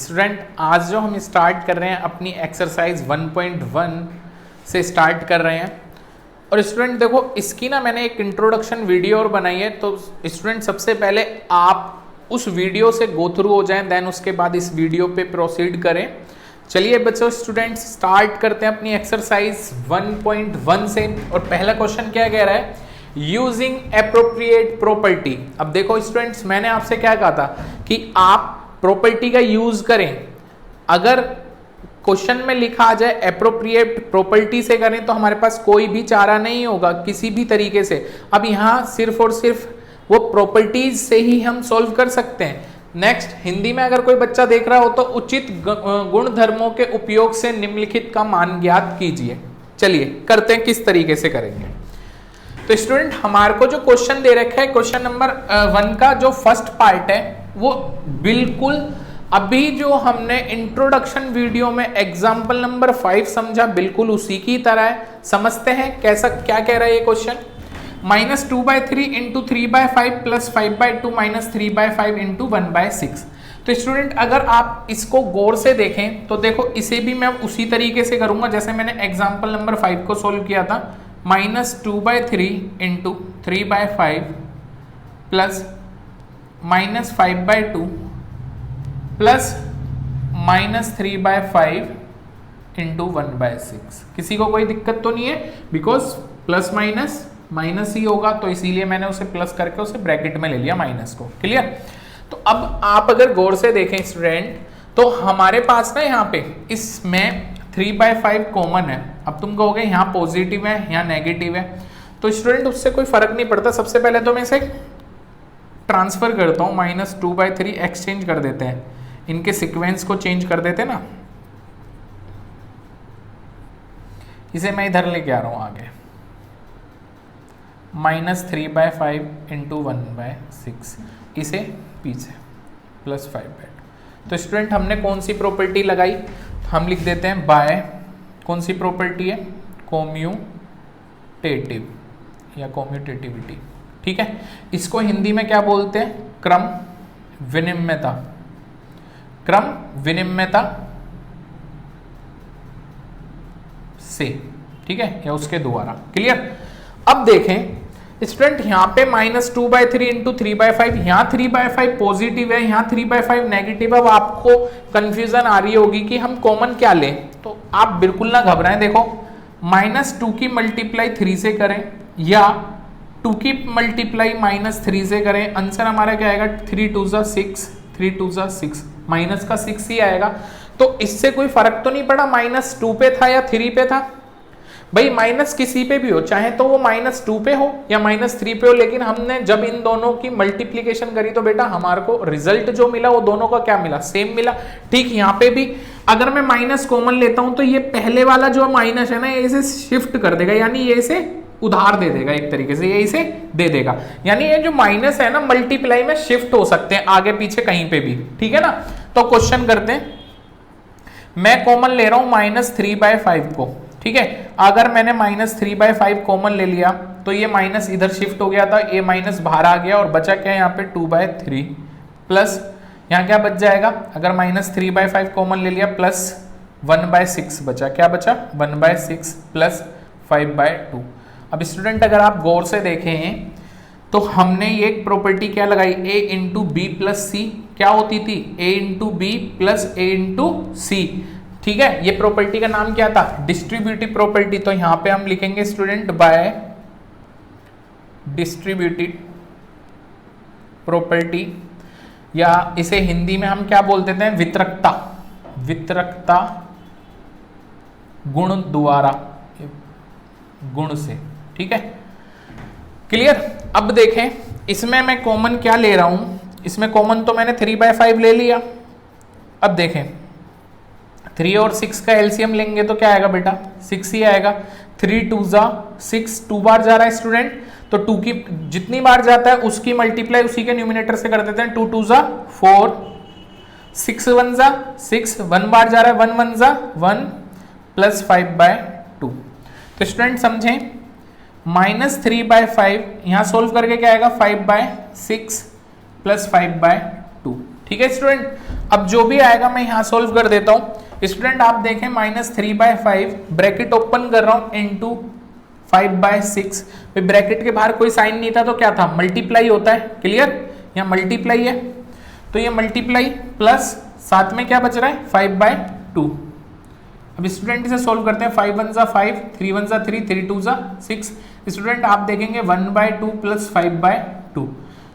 Student आज जो हम स्टार्ट कर रहे हैं अपनी एक्सरसाइज 1.1 से स्टार्ट कर रहे हैं। और स्टूडेंट देखो इसकी ना मैंने एक इंट्रोडक्शन वीडियो और बनाई है, तो स्टूडेंट सबसे पहले आप उस वीडियो से गो थ्रू हो जाएं, देन उसके बाद इस वीडियो पे प्रोसीड करें। चलिए बच्चों स्टूडेंट स्टार्ट करते हैं अपनी एक्सरसाइज 1.1 से। और पहला क्वेश्चन क्या कह रहा है, यूजिंग एप्रोप्रिएट प्रॉपर्टी। अब देखो स्टूडेंट्स मैंने आपसे क्या कहा था कि आप प्रॉपर्टी का यूज करें। अगर क्वेश्चन में लिखा आ जाए एप्रोप्रिएट प्रॉपर्टी से करें तो हमारे पास कोई भी चारा नहीं होगा किसी भी तरीके से। अब यहाँ सिर्फ और सिर्फ वो प्रॉपर्टीज से ही हम सॉल्व कर सकते हैं। नेक्स्ट, हिंदी में अगर कोई बच्चा देख रहा हो तो उचित गुण धर्मों के उपयोग से निम्नलिखित का मान ज्ञात कीजिए। चलिए करते हैं, किस तरीके से करेंगे। तो स्टूडेंट हमारे को जो क्वेश्चन दे रखा है क्वेश्चन नंबर 1 का जो फर्स्ट पार्ट है वो बिल्कुल अभी जो हमने इंट्रोडक्शन वीडियो में एग्जाम्पल नंबर 5 समझा बिल्कुल उसी की तरह है। समझते हैं कैसा क्या कह रहा है ये क्वेश्चन। -2/3 into 3/5 plus 5/2 -3/5 into 1/6। तो स्टूडेंट अगर आप इसको गौर से देखें तो देखो इसे भी मैं उसी तरीके से करूंगा जैसे मैंने एग्जाम्पल नंबर 5 को सोल्व किया था। -2/3 इंटू 3/5 प्लस -5/2 प्लस -3/5 इंटू 1/6। किसी को कोई दिक्कत तो नहीं है, बिकॉज प्लस माइनस माइनस ही होगा, तो इसीलिए मैंने उसे प्लस करके उसे ब्रैकेट में ले लिया माइनस को। क्लियर। तो अब आप अगर गौर से देखें स्टूडेंट तो हमारे पास ना यहाँ पे इसमें 3/5 कॉमन है। अब तुम कहोगे यहाँ पॉजिटिव है यहाँ नेगेटिव है, तो स्टूडेंट उससे कोई फर्क नहीं पड़ता। सबसे पहले तो मैं इसे ट्रांसफर करता हूँ, -2/3 एक्सचेंज कर देते हैं, इनके सीक्वेंस को चेंज कर देते हैं ना। इसे मैं इधर लेके आ रहा हूँ आगे, -3/5 इंटू 1/6, इसे पीछे प्लस 5/2। तो स्टूडेंट हमने कौन सी प्रॉपर्टी लगाई, हम लिख देते हैं बाय, कौन सी प्रॉपर्टी है, कॉम्यूटेटिव या कॉम्यूटेटिविटी। ठीक है, इसको हिंदी में क्या बोलते हैं, क्रम विनिम्यता। क्रम विनिम्यता से, ठीक है, या उसके द्वारा। क्लियर। अब देखें स्टूडेंट यहाँ पे -2/3 इंटू 3/5, यहाँ 3/5 पॉजिटिव है यहाँ 3/5 नेगेटिव। अब आपको कंफ्यूजन आ रही होगी कि हम कॉमन क्या लें, तो आप बिल्कुल ना घबराएं। देखो -2 की मल्टीप्लाई 3 से करें या 2 की मल्टीप्लाई -3 से करें, आंसर हमारा क्या आएगा, 3×2 = 6, 3×2 = 6, माइनस का 6 ही आएगा। तो इससे कोई फर्क तो नहीं पड़ा -2 पे था या 3 पे था। भाई माइनस किसी पे भी हो, चाहे तो वो -2 पे हो या -3 पे हो, लेकिन हमने जब इन दोनों की मल्टीप्लीकेशन करी तो बेटा हमारे को रिजल्ट जो मिला वो दोनों का क्या मिला, सेम मिला। ठीक यहाँ पे भी अगर मैं माइनस कॉमन लेता हूं तो ये पहले वाला जो माइनस है ना ये इसे शिफ्ट कर देगा, यानी ये इसे उधार दे देगा, एक तरीके से ये इसे दे देगा। यानी ये जो माइनस है ना मल्टीप्लाई में शिफ्ट हो सकते हैं आगे पीछे कहीं पे भी। ठीक है ना। तो क्वेश्चन करते हैं, मैं कॉमन ले रहा हूं -3/5 को। ठीक है, अगर मैंने -3/5 कॉमन ले लिया तो ये माइनस इधर शिफ्ट हो गया था, ये माइनस बाहर आ गया और बचा क्या यहाँ पे 2/3 प्लस यहाँ क्या बच जाएगा, अगर -3/5 कॉमन ले लिया प्लस 1/6 बचा, क्या बचा 1/6 प्लस 5/2। अब स्टूडेंट अगर आप गौर से देखें तो हमने ये एक प्रॉपर्टी क्या लगाई, a into b plus c, क्या होती थी a into b plus a into c. ठीक है, ये प्रॉपर्टी का नाम क्या था, डिस्ट्रीब्यूटिव प्रॉपर्टी। तो यहां पे हम लिखेंगे स्टूडेंट बाय डिस्ट्रीब्यूटिव प्रॉपर्टी, या इसे हिंदी में हम क्या बोल देते हैं, वितरकता, वितरकता गुण द्वारा, गुण से। ठीक है, क्लियर। अब देखें इसमें मैं कॉमन क्या ले रहा हूं, इसमें कॉमन तो मैंने 3/5 ले लिया। अब देखें 3 और 6 का एलसीएम लेंगे तो क्या आएगा बेटा, 6 ही आएगा। 3×2 = 6, 2 बार जा रहा है स्टूडेंट, तो 2 की जितनी बार जाता है उसकी मल्टीप्लाई उसी के न्यूमिनेटर से कर देते हैं। 2×2 = 4, 6×1 = 6, 1 बार जा रहा है, 1×1 = 1 प्लस 5/2। तो स्टूडेंट समझें -3/5 यहां सोल्व करके क्या आएगा, 5/6 प्लस 5/2। ठीक है स्टूडेंट। अब जो भी आएगा मैं यहाँ सोल्व कर देता हूँ। स्टूडेंट आप देखें -3/5 ब्रैकेट ओपन कर रहा हूँ इंटू 5/6, ब्रैकेट के बाहर कोई साइन नहीं था तो क्या था, मल्टीप्लाई होता है, क्लियर, यहाँ मल्टीप्लाई है तो ये मल्टीप्लाई प्लस साथ में क्या बच रहा है 5/2। अब स्टूडेंट इसे सोल्व करते हैं, 5 1 जा 5, 3 1 जा 3, 3 2 जा 6। स्टूडेंट आप देखेंगे 1/2 प्लस 5/2।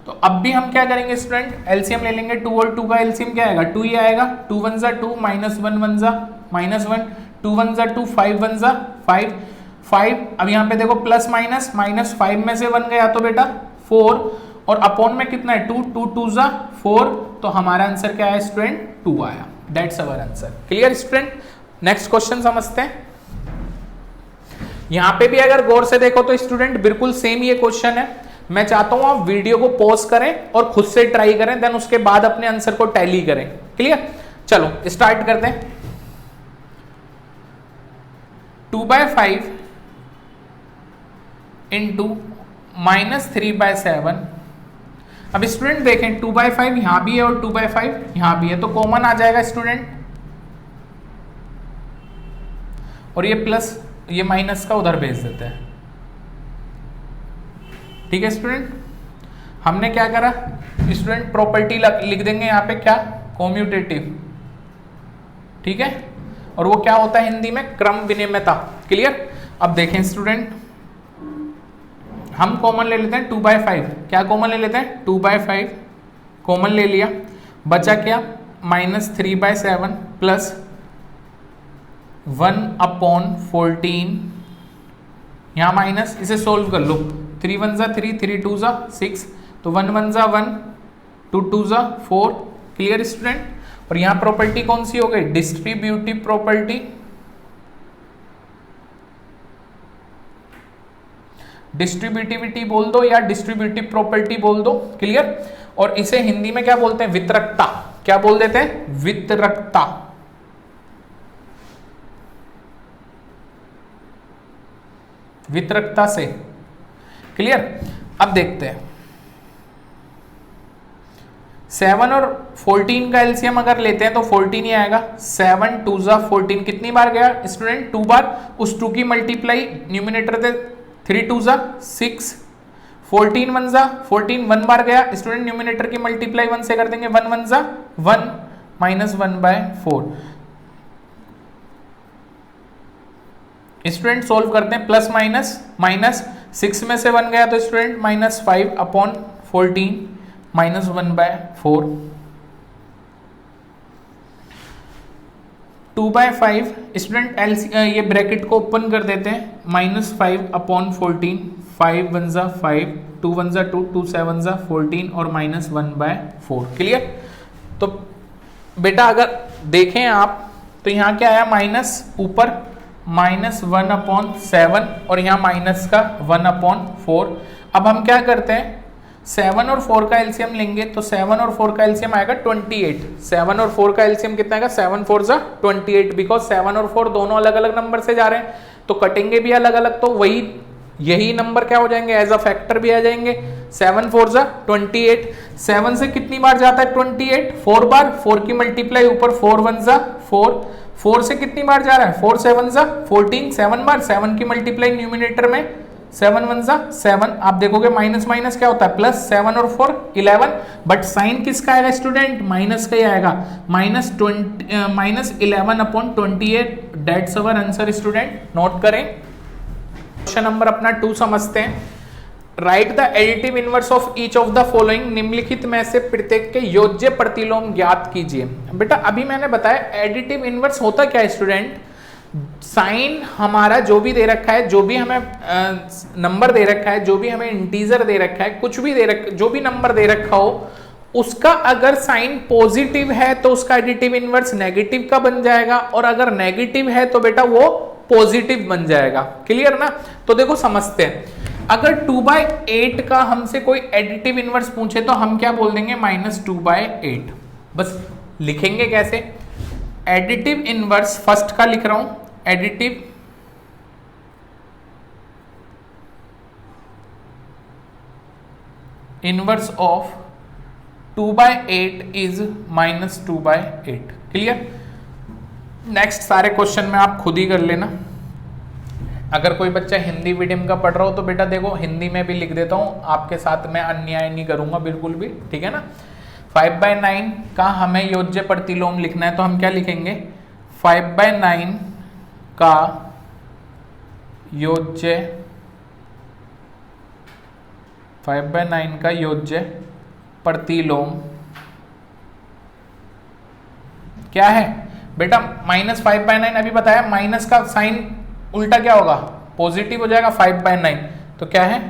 तो अब भी हम क्या करेंगे स्टूडेंट, एलसीएम ले लेंगे, 2 और 2 का एलसीएम क्या आएगा, 2 ही आएगा, 2 1 जा 2, -1 1 जा -1, 2 1 जा 2, 5 1 जा 5, 5। अब यहाँ पे देखो प्लस माइनस, -5 में से 1 गया तो बेटा 4, और अपॉन में कितना है 2, 2 2 जा 4, तो हमारा आंसर क्या है स्टूडेंट 2 आया। That's our answer. Clear student, next question समझते हैं। यहां पे भी अगर गौर से देखो तो स्टूडेंट बिल्कुल सेम ये क्वेश्चन है। मैं चाहता हूं आप वीडियो को पॉज करें और खुद से ट्राई करें, देन उसके बाद अपने आंसर को टैली करें। क्लियर, चलो स्टार्ट करते हैं। 2/5 इंटू -3/7। अब स्टूडेंट देखें 2/5 यहां भी है और 2/5 यहां भी है, तो कॉमन आ जाएगा स्टूडेंट, और ये प्लस ये माइनस का उधर भेज देते हैं। ठीक है स्टूडेंट, हमने क्या करा स्टूडेंट, प्रॉपर्टी लिख देंगे यहाँ पे, क्या, कॉम्यूटेटिव। ठीक है, और वो क्या होता है हिंदी में, क्रम विनिमयता। क्लियर, अब देखें स्टूडेंट, हम कॉमन ले लेते हैं 2/5, क्या कॉमन ले लेते हैं 2/5 कॉमन ले लिया, बचा क्या -3/7 प्लस 1/14, यहाँ माइनस, इसे सोल्व कर लो, 3 1 जा 3, 3 2 जा 6, तो 1 1 जा 1, 2 2 जा 4। क्लियर स्टूडेंट, और यहाँ प्रॉपर्टी कौन सी हो गई, डिस्ट्रीब्यूटिव प्रॉपर्टी। डिस्ट्रीब्यूटिविटी बोल दो या डिस्ट्रीब्यूटिव प्रॉपर्टी बोल दो। क्लियर, और इसे हिंदी में क्या बोलते हैं, वितरकता। क्या बोल देते हैं, वितरकता। वितरकता से। क्लियर, अब देखते हैं 7 और 14 का एलसीएम अगर लेते हैं तो 14 ही आएगा। 7 2 जा 14, कितनी बार गया स्टूडेंट, 2 बार, उस 2 की मल्टीप्लाई न्यूमिनेटर थे 3 2 जा 6, 14 1 जा 14, 1 बार गया स्टूडेंट, न्यूमिनेटर की मल्टीप्लाई 1 से कर देंगे, 1 1 जा 1, -1/4। स्टूडेंट सोल्व करते हैं, प्लस माइनस 6 में से 1 गया तो स्टूडेंट -5/14 -1/4। 2/5 स्टूडेंट ये ब्रैकेट को ओपन कर देते हैं, -5/14, 5 1 जा 5, 2 1 जा 2, 2 7 जा 14 और -1/4। क्लियर, तो बेटा अगर देखें आप तो यहाँ क्या आया, माइनस ऊपर -1/7 और यहाँ माइनस का 1/4। अब हम क्या करते हैं, 7 और 4 का एलसीएम लेंगे तो 7 और 4 का एलसीएम आएगा 28। 7 और 4 का एलसीएम कितना आएगा, 7 4 जा 28, बिकॉज 7 और 4 दोनों अलग अलग नंबर से जा रहे हैं तो कटेंगे भी अलग अलग, तो वही यही नंबर क्या हो जाएंगे, एज अ फैक्टर भी आ जाएंगे। 7 4 जा 28, 7 से कितनी बार जाता है 28, 4 बार, 4 की मल्टीप्लाई ऊपर 4 1 जा 4, 4 से कितनी बार जा रहा है 4 7 जा 14, 7 बार, 7 की मल्टीप्लाई न्यूमिनेटर में 7 1 जा 7। आप देखोगे माइनस माइनस क्या होता है प्लस, 7 और 4 11, बट साइन किसका आएगा स्टूडेंट, माइनस का ही आएगा, -11/28। That's our answer student, note करें। क्वेश्चन नंबर अपना 2 समझते हैं। Right the additive inverse of each of the following, निम्नलिखित में से प्रत्येक के योज्य प्रतिलोम ज्ञात कीजिए। बेटा अभी मैंने बताया एडिटिव इनवर्स होता क्या है स्टूडेंट, साइन हमारा जो भी दे रखा है, जो भी हमें नंबर दे रखा है, जो भी हमें इंटीजर दे रखा है, कुछ भी दे रखा, जो भी नंबर दे रखा हो, उसका अगर साइन पॉजिटिव है तो उसका एडिटिव इनवर्स नेगेटिव का बन जाएगा, और अगर नेगेटिव है तो बेटा वो पॉजिटिव बन जाएगा। क्लियर ना, तो देखो समझते हैं। अगर 2/8 का हमसे कोई एडिटिव इनवर्स पूछे तो हम क्या बोल देंगे, -2/8। बस लिखेंगे कैसे, एडिटिव इनवर्स फर्स्ट का लिख रहा हूं, additive inverse of 2/8 is -2/8। Clear. Next सारे क्वेश्चन में आप खुद ही कर लेना। अगर कोई बच्चा हिंदी मीडियम का पढ़ रहा हो तो बेटा देखो हिंदी में भी लिख देता हूँ, आपके साथ में अन्याय नहीं करूंगा बिल्कुल भी, ठीक है ना। 5/9 का हमें योज्य प्रतिलोम लिखना है, तो हम क्या लिखेंगे, 5/9 का योज्य 5/9 का योज्य प्रतिलोम क्या है बेटा, -5/9 अभी बताया, माइनस का साइन उल्टा क्या होगा, पॉजिटिव हो जाएगा 5/9, तो क्या है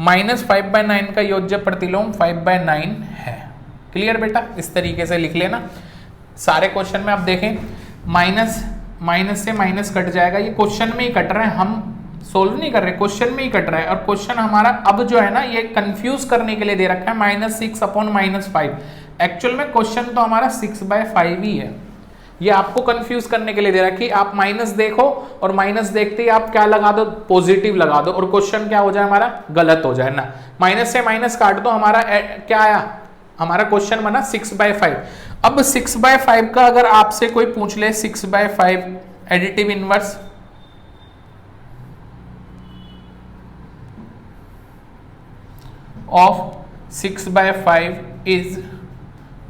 -5/9 का योज्य प्रतिलोम 5/9 है। क्लियर बेटा, इस तरीके से लिख लेना सारे क्वेश्चन में। आप देखें माइनस से माइनस कट जाएगा, ये क्वेश्चन में ही कट रहा है, हम सोल्व नहीं कर रहे, क्वेश्चन में ही कट रहा है। और क्वेश्चन हमारा अब जो है ना ये कंफ्यूज करने के लिए दे रखा है -6/-5। एक्चुअल में क्वेश्चन तो हमारा 6/5 ही है, ये आपको कंफ्यूज करने के लिए दे रहा है कि आप माइनस देखो और माइनस देखते ही आप क्या लगा दो, पॉजिटिव लगा दो, और क्वेश्चन क्या हो जाए हमारा, गलत हो जाए ना। माइनस से माइनस काट दो, हमारा क्या आया, हमारा क्वेश्चन बना 6/5। अब 6/5 का अगर आपसे कोई पूछ ले 6/5 additive inverse, of 6/5 is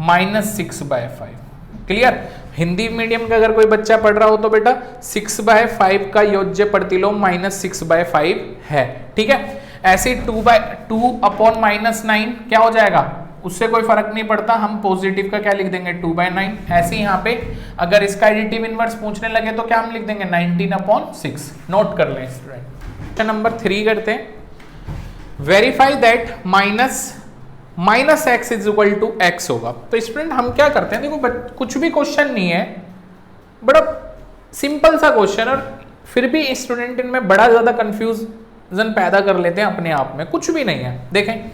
-6/5। Clear. Hindi medium का अगर कोई बच्चा पढ़ रहा हो तो बेटा 6/5 का योज्य प्रतिलोम -6/5 है, ठीक है। ऐसे 2/2/-9 क्या हो जाएगा, उससे कोई फर्क नहीं पड़ता, हम पॉजिटिव का क्या लिख देंगे 2/9। ऐसे यहाँ पे अगर इसका एडिटिव इनवर्स पूछने लगे तो क्या हम लिख देंगे 19/6। नोट कर लें स्टूडेंट। क्वेश्चन नंबर 3 करते हैं, verify that -x is equal to x होगा। तो स्टूडेंट हम क्या करते हैं, देखो कुछ भी क्वेश्चन नहीं है, बड़ा सिंपल सा क्वेश्चन, और फिर भी स्टूडेंट इनमें बड़ा ज्यादा कंफ्यूजन पैदा कर लेते हैं अपने आप में, कुछ भी नहीं है। देखें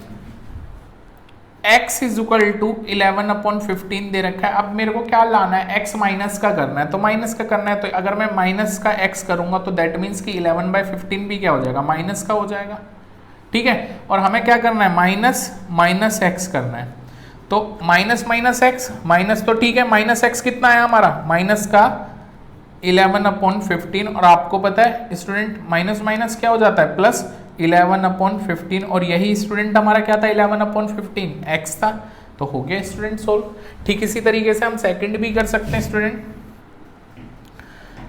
x इज इक्वल टू 11/15 दे रखा है। अब मेरे को क्या लाना है, x माइनस का करना है, तो माइनस का करना है, तो अगर मैं माइनस का x करूंगा तो दैट मीन्स कि 11/15 भी क्या हो जाएगा, माइनस का हो जाएगा, ठीक है। और हमें क्या करना है, माइनस x करना है, तो माइनस x, माइनस तो ठीक है, -x कितना है हमारा, माइनस का 11/15, और आपको पता है स्टूडेंट माइनस माइनस क्या हो जाता है, प्लस 11/15, और यही स्टूडेंट हमारा क्या था 11/15 x था, तो हो गया स्टूडेंट सोल्व। ठीक इसी तरीके से हम सेकंड भी कर सकते हैं स्टूडेंट,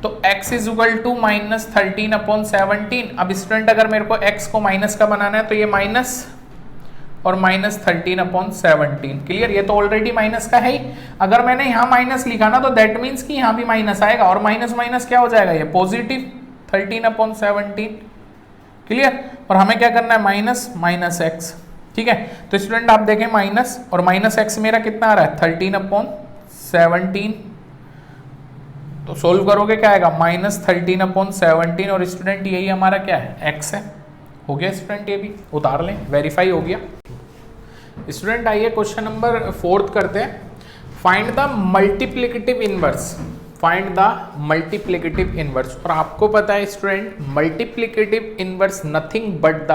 तो x इज इक्वल टू -13/17। अब स्टूडेंट अगर मेरे को x को माइनस का बनाना है तो ये माइनस और -13/17। क्लियर, ये तो ऑलरेडी माइनस का है ही, अगर मैंने यहाँ माइनस लिखा ना तो दैट मीन्स कि यहाँ भी माइनस आएगा, और माइनस माइनस क्या हो जाएगा, ये पॉजिटिव 13/17। क्लियर, और हमें क्या करना है, माइनस x, ठीक है। तो स्टूडेंट आप देखें माइनस और माइनस x मेरा कितना आ रहा है 13/17, तो सोल्व करोगे क्या आएगा -13/17, और स्टूडेंट यही हमारा क्या है x है। हो गया स्टूडेंट, ये भी उतार लें, वेरीफाई हो गया। स्टूडेंट आइए क्वेश्चन नंबर 4 करते हैं, find the multiplicative inverse, find the multiplicative inverse. और आपको पता है student multiplicative inverse nothing but the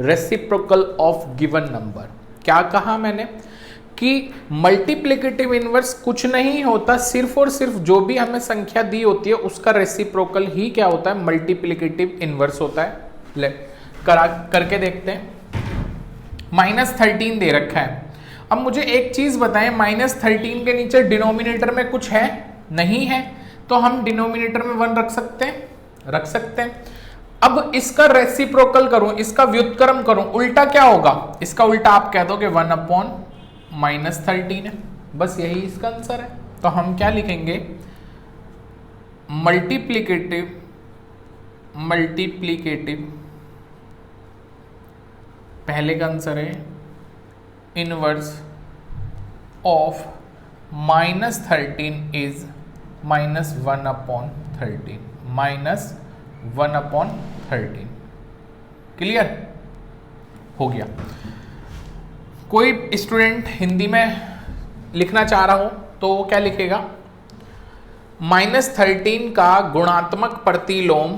reciprocal of given number. क्या कहा मैंने कि मल्टीप्लिकेटिव इनवर्स कुछ नहीं होता, सिर्फ और सिर्फ जो भी हमें संख्या दी होती है उसका रेसिप्रोकल ही क्या होता है, मल्टीप्लिकेटिव इनवर्स होता है। ले करके देखते हैं, -13 दे रखा है। अब मुझे एक चीज बताएं, -13 के नीचे डिनोमिनेटर में कुछ है, नहीं है, तो हम डिनोमिनेटर में 1 रख सकते हैं, रख सकते हैं। अब इसका रेसिप्रोकल करूं, इसका व्युत्क्रम करूं, उल्टा क्या होगा, इसका उल्टा आप कह दोगे 1/-13 है, बस यही इसका आंसर है। तो हम क्या लिखेंगे, मल्टीप्लिकेटिव पहले का आंसर है इनवर्स ऑफ -13 इज -1/13, -1/13। क्लियर हो गया। कोई स्टूडेंट हिंदी में लिखना चाह रहा हो तो वो क्या लिखेगा, -13 का गुणात्मक प्रतिलोम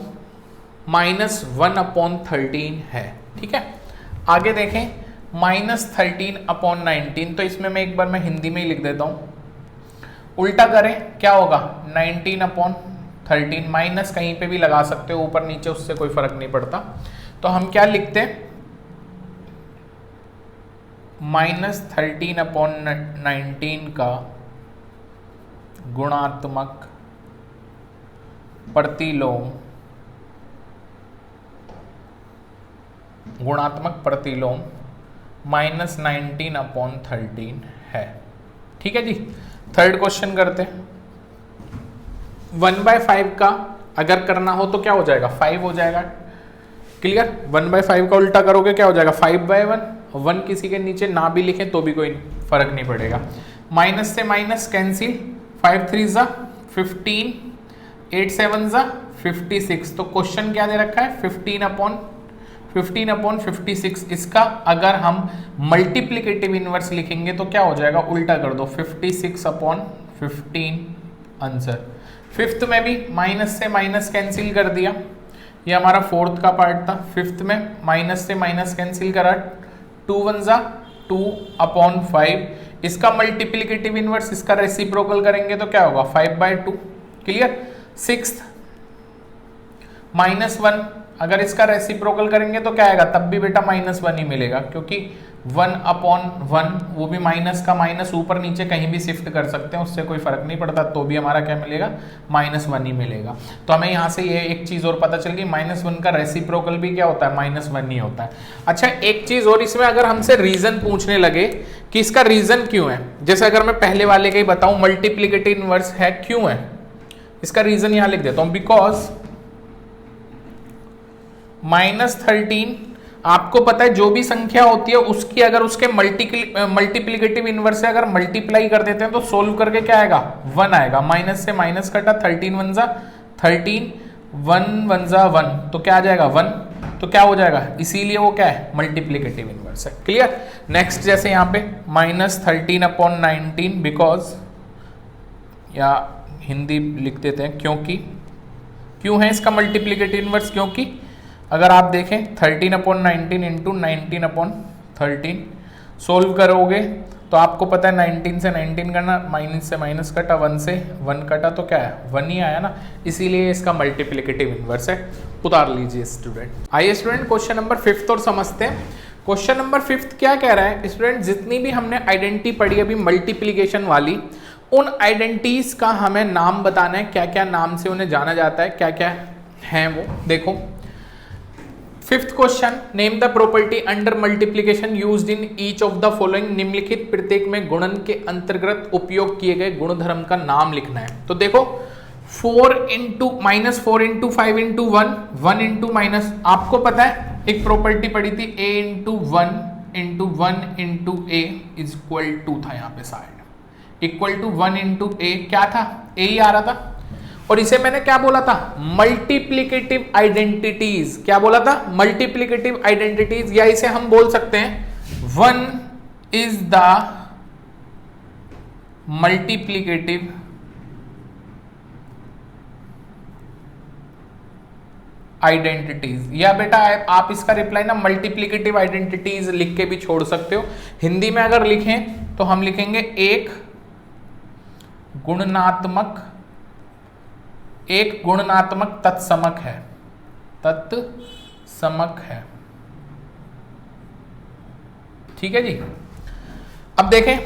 -1/13 है, ठीक है। आगे देखें, -13/19। तो इसमें मैं एक बार मैं हिंदी में ही लिख देता हूं, उल्टा करें क्या होगा 19/13, माइनस कहीं पे भी लगा सकते हो ऊपर नीचे, उससे कोई फर्क नहीं पड़ता। तो हम क्या लिखते हैं -13/19 का गुणात्मक प्रतिलोम -19/13 है। ठीक है जी। थर्ड क्वेश्चन करते हैं। 1/5 का अगर करना हो तो क्या हो जाएगा 5 हो जाएगा। क्लियर। 1/5 का उल्टा करोगे क्या हो जाएगा 5/1। 1 किसी के नीचे ना भी लिखें तो भी कोई फर्क नहीं पड़ेगा। माइनस से माइनस कैंसिल, 5 3 ज़ा 15, 8 7 ज़ा 56। तो क्वेश्चन क्या दे रखा है 15/56। इसका अगर हम मल्टीप्लिकेटिव इनवर्स लिखेंगे तो क्या हो जाएगा, उल्टा कर दो 56/15 आंसर। फिफ्थ में भी माइनस से माइनस कैंसिल कर दिया, ये हमारा फोर्थ का पार्ट था। फिफ्थ में माइनस से माइनस कैंसिल करा, 2 1 ज़ा 2/5। इसका मल्टीप्लिकेटिव इनवर्स, इसका रेसिप्रोकल करेंगे तो क्या होगा 5/2। क्लियर। सिक्स्थ -1, अगर इसका रेसिप्रोकल करेंगे तो क्या आएगा, तब भी बेटा -1 ही मिलेगा, क्योंकि 1/1 वो भी माइनस का माइनस ऊपर नीचे कहीं भी शिफ्ट कर सकते हैं, उससे कोई फर्क नहीं पड़ता, तो भी हमारा क्या मिलेगा -1 ही मिलेगा। तो हमें यहाँ से ये एक चीज और पता चल गई, -1 का रेसिप्रोकल भी क्या होता है -1 ही होता है। अच्छा एक चीज और, इसमें अगर हमसे रीजन पूछने लगे कि इसका रीजन क्यों है, जैसे अगर मैं पहले वाले का ही बताऊं मल्टीप्लिकेटिव इनवर्स है क्यों है, इसका रीजन यहां लिख देता हूं, बिकॉज -13 आपको पता है जो भी संख्या होती है उसकी अगर उसके मल्टीप्लिकेटिव इनवर्स से अगर मल्टीप्लाई कर देते हैं तो सोल्व करके क्या आएगा 1 आएगा। माइनस से माइनस कटा, 13 1 ज़ा 13, 1 1 ज़ा 1, तो क्या आ जाएगा 1, तो क्या हो जाएगा, इसीलिए वो क्या है मल्टीप्लिकेटिव इनवर्स है। क्लियर। नेक्स्ट जैसे यहाँ पे -13/19 बिकॉज, या हिंदी लिख देते हैं क्योंकि, क्यों है इसका मल्टीप्लिकेटिव इनवर्स, क्योंकि अगर आप देखें 13/19 इंटू 19/13 सोल्व करोगे तो आपको पता है 19 से 19 करना, माइनस से माइनस कटा, 1 से 1 कटा, तो क्या है 1 ही आया ना, इसीलिए इसका मल्टीप्लिकेटिव इनवर्स है। उतार लीजिए स्टूडेंट। आइए स्टूडेंट क्वेश्चन नंबर 5 और समझते हैं। क्वेश्चन नंबर 5 क्या कह रहा है स्टूडेंट, जितनी भी हमने आइडेंटिटी पढ़ी अभी मल्टीप्लीकेशन वाली, उन आइडेंटिटीज का हमें नाम बताना है, क्या क्या नाम से उन्हें जाना जाता है, क्या क्या है वो। देखो 5th question, name the property under multiplication used in each of the following. निम्नलिखित प्रत्येक में गुणन के अंतर्गत उपयोग किए गए गुणधर्म का नाम लिखना है। तो देखो 4 into minus 4 into 5 into 1, 1 into minus, आपको पता है एक प्रॉपर्टी पड़ी थी a into 1 into 1 into A is equal to था, यहाँ पे side equal to 1 into A, क्या था a ही आ रहा था, और इसे मैंने क्या बोला था मल्टीप्लिकेटिव आइडेंटिटीज। क्या बोला था मल्टीप्लिकेटिव आइडेंटिटीज, या इसे हम बोल सकते हैं 1 इज द मल्टीप्लिकेटिव आइडेंटिटीज, या बेटा आप इसका रिप्लाई ना मल्टीप्लिकेटिव आइडेंटिटीज लिख के भी छोड़ सकते हो। हिंदी में अगर लिखें तो हम लिखेंगे एक गुणनात्मक तत्समक है, तत्समक है। ठीक है जी। अब देखें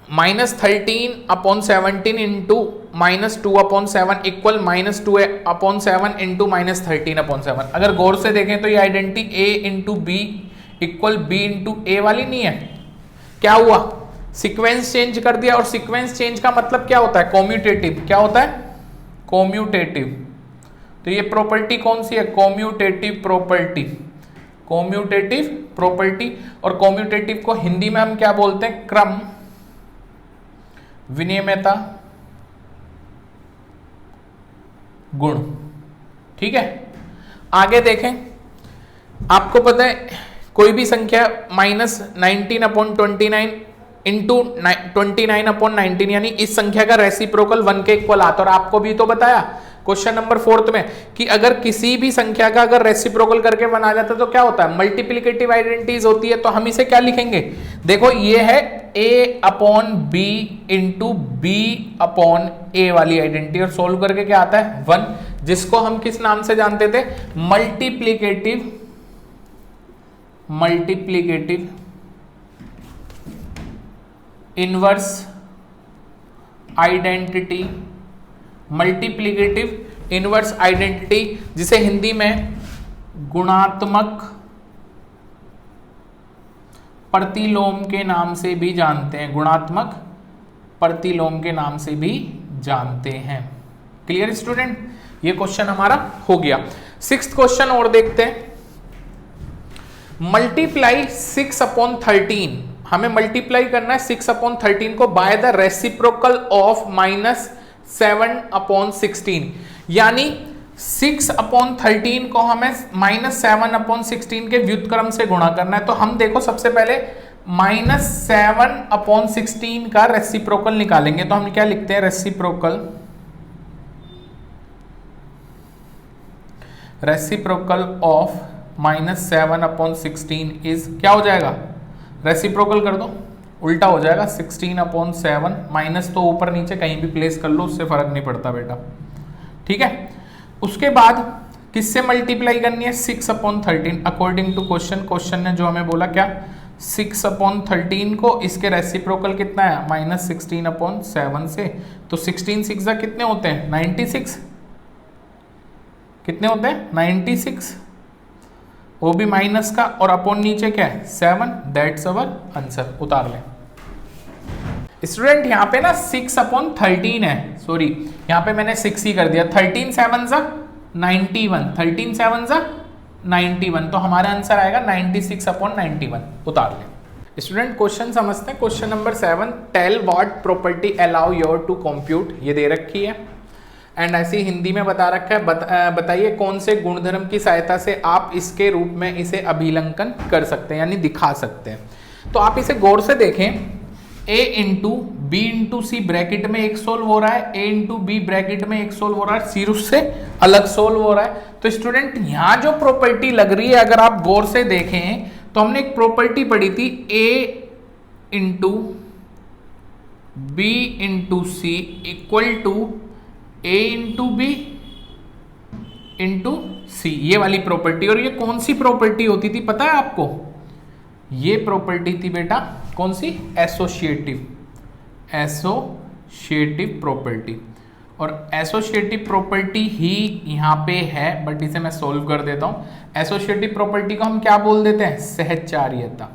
-13/17 इंटू -2/7 इक्वल -2/7 इंटू -13/7। अगर गौर से देखें तो ये identity a into b equal b into a वाली नहीं है। क्या हुआ, सीक्वेंस चेंज कर दिया, और सीक्वेंस चेंज का मतलब क्या होता है कॉम्यूटेटिव। क्या होता है कॉम्यूटेटिव। तो ये प्रॉपर्टी कौन सी है कॉम्यूटेटिव प्रॉपर्टी, कॉम्यूटेटिव प्रॉपर्टी। और कॉम्यूटेटिव को हिंदी में हम क्या बोलते हैं क्रम विनिमयता गुण। ठीक है। आगे देखें, आपको पता है कोई भी संख्या -19/29 इंटू 29/19 यानी इस संख्या का रेसिप्रोकल 1 के इक्वल आता है, और आपको भी तो बताया क्वेश्चन नंबर 4 में कि अगर किसी भी संख्या का अगर रेसिप्रोकल करके बना जाता है तो क्या होता है, मल्टीप्लिकेटिव आइडेंटिटीज होती है। तो हम इसे क्या लिखेंगे, देखो ये है a upon b into b upon a वाली आइडेंटिटी, और सोल्व करके क्या आता है 1, जिसको हम किस नाम से जानते थे, multiplicative inverse identity, multiplicative inverse identity, जिसे हिंदी में गुणात्मक प्रतिलोम के नाम से भी जानते हैं, गुणात्मक प्रतिलोम के नाम से भी जानते हैं। क्लियर स्टूडेंट, ये क्वेश्चन हमारा हो गया। 6th क्वेश्चन और देखते हैं। मल्टीप्लाई 6 अपॉन 13, हमें मल्टीप्लाई करना है 6 अपॉन 13 को by the reciprocal of -7 upon 16, यानी 6 अपॉन 13 को हमें -7 अपॉन 16 के व्युत्क्रम से गुणा करना है। तो हम देखो सबसे पहले -7 अपॉन 16 का रेसिप्रोकल निकालेंगे। तो हम क्या लिखते हैं, रेसिप्रोकल ऑफ -7 अपॉन 16 इज, क्या हो जाएगा, रेसिप्रोकल कर दो उल्टा हो जाएगा 16 अपॉन 7, माइनस तो ऊपर नीचे कहीं भी प्लेस कर लो, उससे फर्क नहीं पड़ता बेटा, ठीक है। उसके बाद किससे मल्टीप्लाई करनी है, 6 अपॉन 13 अकॉर्डिंग टू क्वेश्चन ने जो हमें बोला क्या, 6 अपॉन 13 को इसके रेसिप्रोकल कितना है, -16 अपॉन 7 से। तो 16 6 कितने होते हैं, 96, कितने होते हैं 96, वो भी माइनस का, और अपॉन नीचे क्या है 7, दैट्स अवर आंसर, उतार लें। स्टूडेंट यहाँ पे ना 6 अपॉन 13 है, सॉरी यहाँ पे मैंने 6 ही कर दिया, 13 7 सा 91, 13 7 सा 91, तो हमारा आंसर आएगा 96 अपॉन 91, उतार लें। स्टूडेंट क्वेश्चन समझते हैं, question number 7, tell what property allow your to compute, ये दे रखी है एंड ऐसी हिंदी में बता रखा है, बताइए कौन से गुणधर्म की सहायता से आप इसके रूप में इसे अभिलंकन कर सकते हैं, यानी दिखा सकते हैं। तो आप इसे गौर से देखें, a into B into C bracket में एक सोल्व हो रहा है, a इंटू बी ब्रैकेट में एक सोल्व हो रहा है, सी उससे अलग सोल्व हो रहा है। तो स्टूडेंट यहाँ जो प्रॉपर्टी लग रही है, अगर आप गौर से देखें तो हमने एक प्रॉपर्टी पढ़ी थी, a into B into c equal to a into B into c, ये वाली प्रॉपर्टी। और ये कौन सी प्रॉपर्टी होती थी पता है आपको, ये प्रॉपर्टी थी बेटा कौन सी, एसोसिएटिव प्रॉपर्टी। और एसोसिएटिव प्रॉपर्टी ही यहाँ पे है, बट इसे मैं सोल्व कर देता हूँ। एसोसिएटिव प्रॉपर्टी को हम क्या बोल देते हैं, साहचर्यता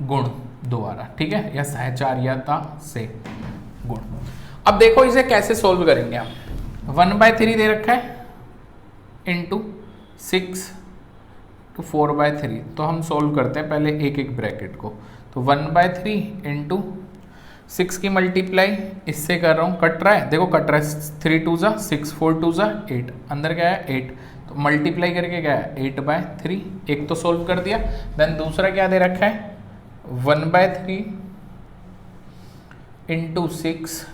गुण द्वारा, ठीक है, या साहचर्यता से गुण। अब देखो इसे कैसे सोल्व करेंगे हम, 1/3 दे रखा है इंटू 6 to 4/3, तो हम सोल्व करते हैं पहले एक एक ब्रैकेट को। तो 1/3 इंटू 6 की मल्टीप्लाई इससे कर रहा हूँ, कट रहा है, देखो कट रहा है, 3 2 ज़ा 6, 4 2 ज़ा 8, अंदर क्या है 8, तो मल्टीप्लाई करके क्या है 8/3, एक तो सोल्व कर दिया। देन दूसरा क्या दे रखा है, 1/3 इंटू 6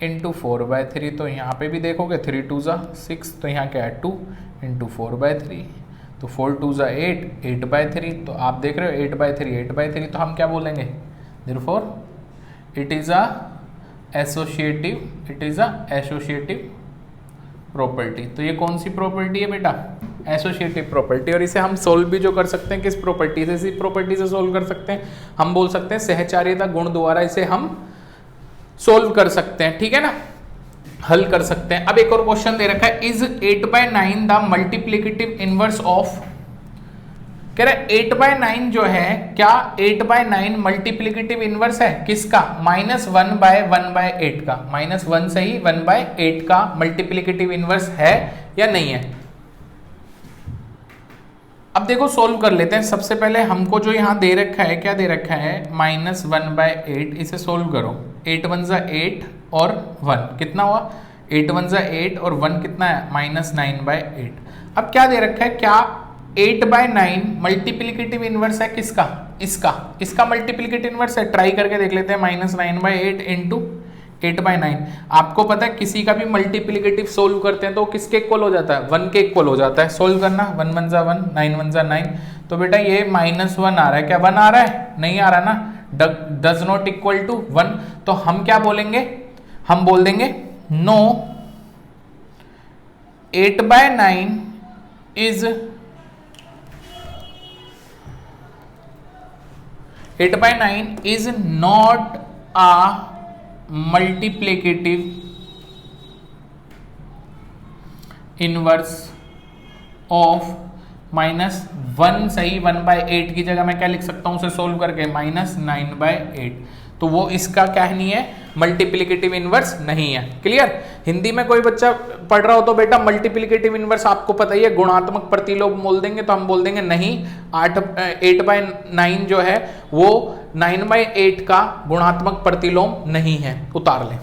इंटू 4/3, तो यहाँ पे भी देखोगे 3 2 ज़ा 6, तो यहाँ क्या है 2 इंटू 4/3, तो 4 2 ज़ा 8, 8/3, तो आप देख रहे हो 8/3, तो हम क्या बोलेंगे, therefore it is a associative property. तो ये कौन सी प्रॉपर्टी है बेटा, एसोसिएटिव प्रॉपर्टी। और इसे हम सोल्व भी जो कर सकते हैं किस प्रॉपर्टी से, इसी प्रॉपर्टी से सोल्व कर सकते हैं, हम बोल सकते हैं सहचार्यता गुण द्वारा इसे हम सोल्व कर सकते हैं, ठीक है ना, हल कर सकते हैं। अब एक और क्वेश्चन दे रखा है, is 8/9 the multiplicative inverse of, कह रहा है 8/9 जो है, क्या 8/9 मल्टीप्लिकेटिव इनवर्स है किसका, -1/1/8 का, -1 से ही 1/8 का मल्टीप्लिकेटिव इनवर्स है या नहीं है। अब देखो सोल्व कर लेते हैं। सबसे पहले हमको जो यहाँ दे रखा है, क्या दे रखा है, -1/8, इसे सोल्व करो, 8 1 ज़ा 8 और 1 कितना हुआ, 8 1 ज़ा 8 और 1 कितना है, -9/8। अब क्या दे रखा है, क्या 8/9 मल्टीप्लिकेटिव इनवर्स है किसका, इसका मल्टीप्लिकेटिव इनवर्स है, ट्राई करके देख लेते हैं। -9/8 इंटू 8/9। आपको पता है किसी का भी मल्टीप्लिकेटिव सोल्व करते हैं तो किसके इक्वल हो जाता है, 1 के इक्वल हो जाता है। सोल्व करना, 1 1 जा 1, 9 1 जा 9, तो बेटा ये -1 आ रहा है। क्या 1 आ रहा है, नहीं आ रहा ना, डज नॉट इक्वल टू 1। तो हम क्या बोलेंगे, हम बोल देंगे no 8/9 is 8/9 is not a multiplicative inverse of -1। सही, 1/8 की जगह मैं क्या लिख सकता हूं उसे सोल्व करके, -9/8। तो वो इसका क्या नहीं है, मल्टीप्लिकेटिव इनवर्स नहीं है। क्लियर। हिंदी में कोई बच्चा पढ़ रहा हो तो बेटा मल्टीप्लिकेटिव इनवर्स आपको पता ही है, गुणात्मक प्रतिलोम बोल देंगे, तो हम बोल देंगे नहीं, 8/9 जो है वो 9/8 का गुणात्मक प्रतिलोम नहीं है, उतार लें।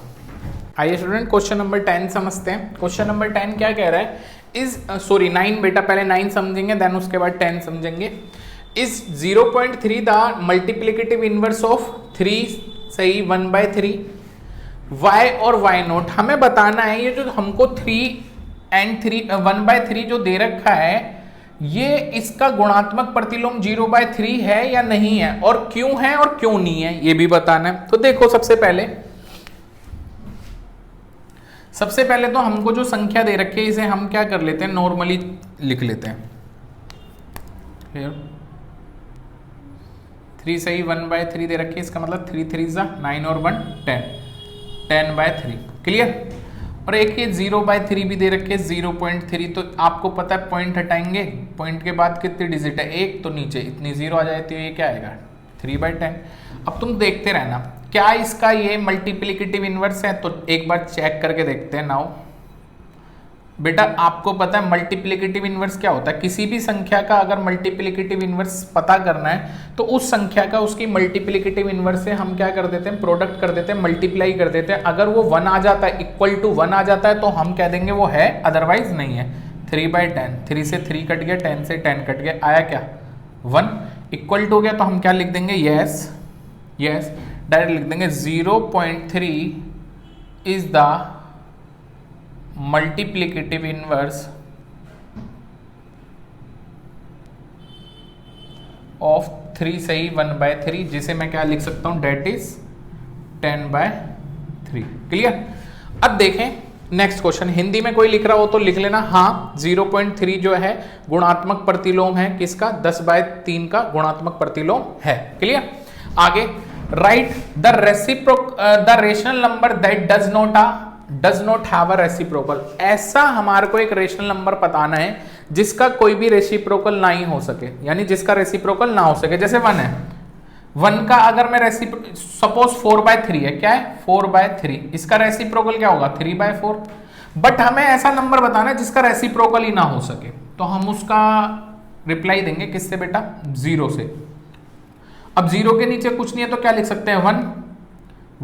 आइए स्टूडेंट क्वेश्चन नंबर 10 समझते हैं। क्वेश्चन नंबर 10 क्या कह रहा है, इज 9 बेटा, पहले 9 समझेंगे देन उसके बाद 10 समझेंगे। Is 0.3 the multiplicative inverse of 3, सही, 1/3, y और y नोट। हमें बताना है ये जो हमको 1/3 जो दे रखा है, ये इसका गुणात्मक प्रतिलोम 0/3 है या नहीं है, और क्यों है और क्यों नहीं है, ये भी बताना है। तो देखो सबसे पहले तो हमको जो संख्या दे रखी है इसे हम क्या कर लेते हैं, नॉर्मली लिख लेते हैं। 3 सही, 1/3 दे रखी है, इसका मतलब 3 3 जा 9 और 1 10, 10/3। क्लियर। और एक ये 0/3 भी दे रखी है, 0.3। तो आपको पता है पॉइंट हटाएंगे, पॉइंट के बाद कितनी डिजिट है, 1, तो नीचे इतनी 0 आ जाती है, ये क्या आएगा 3/10। अब तुम देखते रहना क्या इसका ये मल्टीप्लिकेटिव इनवर्स है, तो एक बार चेक करके देखते हैं। नाउ बेटा आपको पता है मल्टीप्लिकेटिव इनवर्स क्या होता है, किसी भी संख्या का अगर मल्टीप्लिकेटिव इनवर्स पता करना है तो उस संख्या का उसकी मल्टीप्लिकेटिव इनवर्स से हम क्या कर देते हैं, प्रोडक्ट कर देते हैं, मल्टीप्लाई कर देते हैं। अगर वो 1 आ जाता है, इक्वल टू 1 आ जाता है, तो हम कह देंगे वो है, अदरवाइज नहीं है। 3/10, 3 से 3 कट गया, 10 से 10 कट गया, आया क्या 1, इक्वल टू हो गया, तो हम क्या लिख देंगे, यस, डायरेक्ट लिख देंगे 0.3 is the multiplicative inverse of 3, सही, 1/3, जिसे मैं क्या लिख सकता हूं, डेट इज 10/3। क्लियर। अब देखें नेक्स्ट क्वेश्चन, हिंदी में कोई लिख रहा हो तो लिख लेना, हाँ 0.3 जो है गुणात्मक प्रतिलोम है किसका, 10/3 का गुणात्मक प्रतिलोम है। क्लियर। आगे, right the rational number that does not have a reciprocal. ऐसा हमारे को एक रेशनल नंबर बताना है जिसका कोई भी रेसिप्रोकल ना ही हो सके, यानी जिसका रेसिप्रोकल ना हो सके। जैसे 1 है, 1 का अगर मैं सपोज 4/3 है, क्या है 4/3, इसका रेसिप्रोकल क्या होगा 3/4। बट हमें ऐसा नंबर बताना है जिसका रेसिप्रोकल ही ना हो सके, तो हम उसका रिप्लाई देंगे किससे बेटा, 0 से। अब 0 के नीचे कुछ नहीं है तो क्या लिख सकते हैं,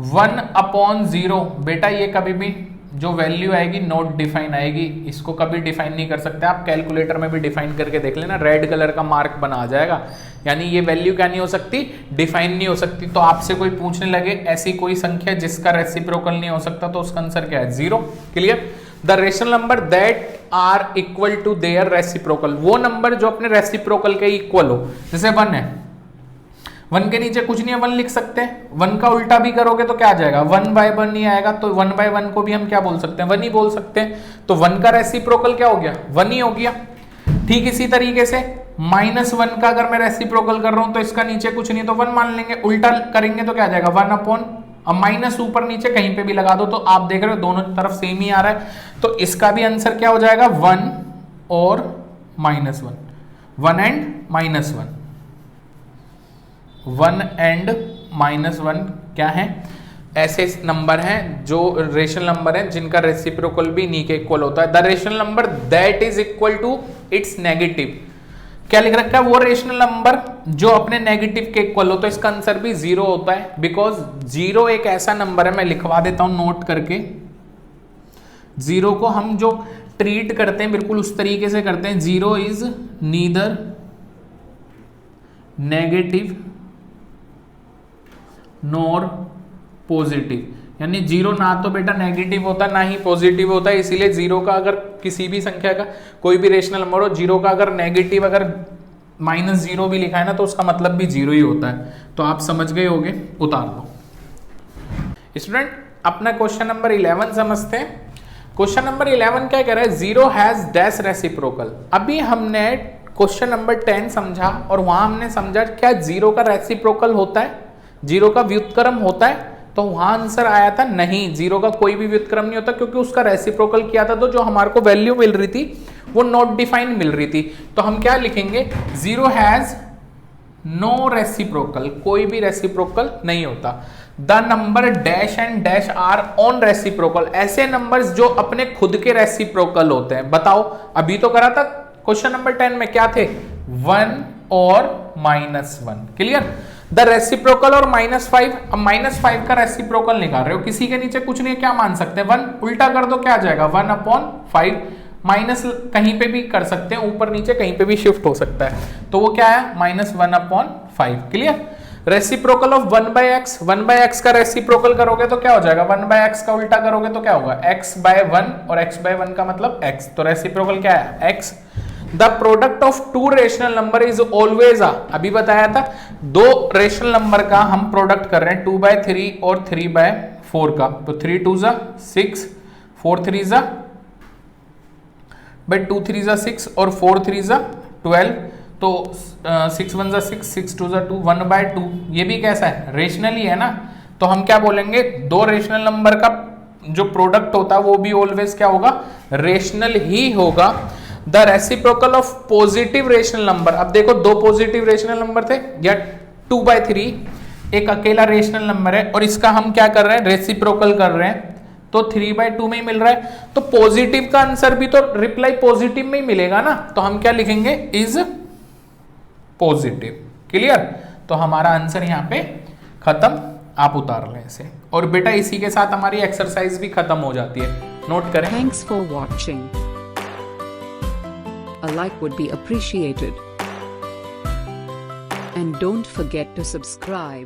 1/0। बेटा ये कभी भी जो वैल्यू आएगी नॉट डिफाइन आएगी, इसको कभी डिफाइन नहीं कर सकते। आप कैलकुलेटर में भी डिफाइन करके देख लेना, रेड कलर का मार्क बना आ जाएगा, यानी ये वैल्यू क्या नहीं हो सकती, डिफाइन नहीं हो सकती। तो आपसे कोई पूछने लगे ऐसी कोई संख्या जिसका रेसिप्रोकल नहीं हो सकता, तो उसका आंसर क्या है, 0। Clear. The rational number that are equal to their reciprocal, वो नंबर जो अपने रेसिप्रोकल के इक्वल हो। जैसे 1 है, 1 के नीचे कुछ नहीं है, 1 लिख सकते हैं। 1 का उल्टा भी करोगे तो क्या आ जाएगा, 1/1 नहीं आएगा, तो 1/1 को भी हम क्या बोल सकते हैं, 1 ही बोल सकते हैं। तो 1 का रेसिप्रोकल क्या हो गया, 1 ही हो गया। ठीक इसी तरीके से -1 का अगर मैं रेसिप्रोकल कर रहा हूं तो इसका नीचे कुछ नहीं तो 1 मान लेंगे, उल्टा करेंगे तो क्या आ जाएगा 1/, अब माइनस ऊपर नीचे कहीं पे भी लगा दो तो आप देख रहे हो दोनों तरफ सेम ही आ रहा है। तो इसका भी आंसर क्या हो जाएगा, 1 और -1, 1 एंड -1, 1 एंड -1 क्या है, ऐसे नंबर हैं जो रेशनल नंबर हैं जिनका रेसिप्रोकल भी नी के इक्वल होता है। The rational number that is equal to its negative, क्या लिख रखा है, वो रेशनल नंबर जो अपने नेगेटिव के इक्वल हो, तो इसका आंसर भी 0 होता है। बिकॉज 0 एक ऐसा नंबर है, मैं लिखवा देता हूं नोट करके, 0 को हम जो ट्रीट करते हैं, बिल्कुल उस तरीके से करते हैं, 0 is neither negative nor positive, यानी 0 ना तो बेटा नेगेटिव होता ना ही पॉजिटिव होता है, इसीलिए 0 का अगर किसी भी संख्या का कोई भी रेशनल नंबर हो, 0 का अगर नेगेटिव अगर -0 भी लिखा है ना तो उसका मतलब भी 0 ही होता है। तो आप समझ गए होगे, उतार लो। स्टूडेंट अपना क्वेश्चन नंबर 11 समझते हैं। क्वेश्चन नंबर 11 क्या कह रहा है, 0 हैज डैश रेसिप्रोकल। अभी हमने क्वेश्चन नंबर 10 समझा और वहां हमने समझा क्या 0 का रेसिप्रोकल होता है, 0 का व्युत्क्रम होता है, तो वहां आंसर आया था नहीं, 0 का कोई भी व्युत्क्रम नहीं होता, क्योंकि उसका रेसिप्रोकल किया था तो जो हमारे को वैल्यू मिल रही थी वो नॉट डिफाइंड मिल रही थी। तो हम क्या लिखेंगे, 0 हैज नो रेसिप्रोकल, कोई भी रेसिप्रोकल नहीं होता। The number dash and dash are own reciprocal, ऐसे नंबर्स जो अपने खुद के रेसिप्रोकल होते हैं। बताओ, अभी तो करा था क्वेश्चन नंबर 10 में क्या थे, 1 और -1। क्लियर। द रेसिप्रोकल और -5, अब -5 का रेसिप्रोकल निकाल रहे हो, किसी के नीचे कुछ नहीं है, क्या मान सकते हैं 1, उल्टा कर दो क्या आ जाएगा 1/5, माइनस कहीं पे भी कर सकते हैं, ऊपर नीचे कहीं पे भी शिफ्ट हो सकता है, तो वो क्या है -1/5। Clear. Reciprocal of 1/x, 1/x का रेसिप्रोकल करोगे तो क्या हो जाएगा, 1/x का उल्टा करोगे तो क्या होगा x/1, और x/1 का मतलब x, तो रेसिप्रोकल क्या है x। The product of two rational number is always अभी बताया था, दो रेशनल नंबर का हम प्रोडक्ट कर रहे हैं 2/3 और 3/4 का, तो 3 2 6, 4 3 2 3 6 और 4 3 12, तो 6 1 6, 6 2 2, 1/2, ये भी कैसा है, रेशनल ही है ना। तो हम क्या बोलेंगे, दो रेशनल नंबर का जो प्रोडक्ट होता है वो भी ऑलवेज क्या होगा, रेशनल ही होगा। The reciprocal of positive rational number, अब देखो दो पॉजिटिव रेशनल नंबर थे, या 2/3 एक अकेला रेशनल नंबर है और इसका हम क्या कर रहे हैं, रेसिप्रोकल कर रहे हैं, तो 3/2 में ही मिल रहा है, तो पॉजिटिव का आंसर भी तो रिप्लाई पॉजिटिव में ही मिलेगा ना, तो हम क्या लिखेंगे, इज पॉजिटिव। क्लियर। तो हमारा आंसर यहाँ पे खत्म, आप उतार लें इसे, और बेटा इसी के साथ हमारी एक्सरसाइज भी खत्म हो जाती है, नोट करें। Thanks for watching, a like would be appreciated, and don't forget to subscribe.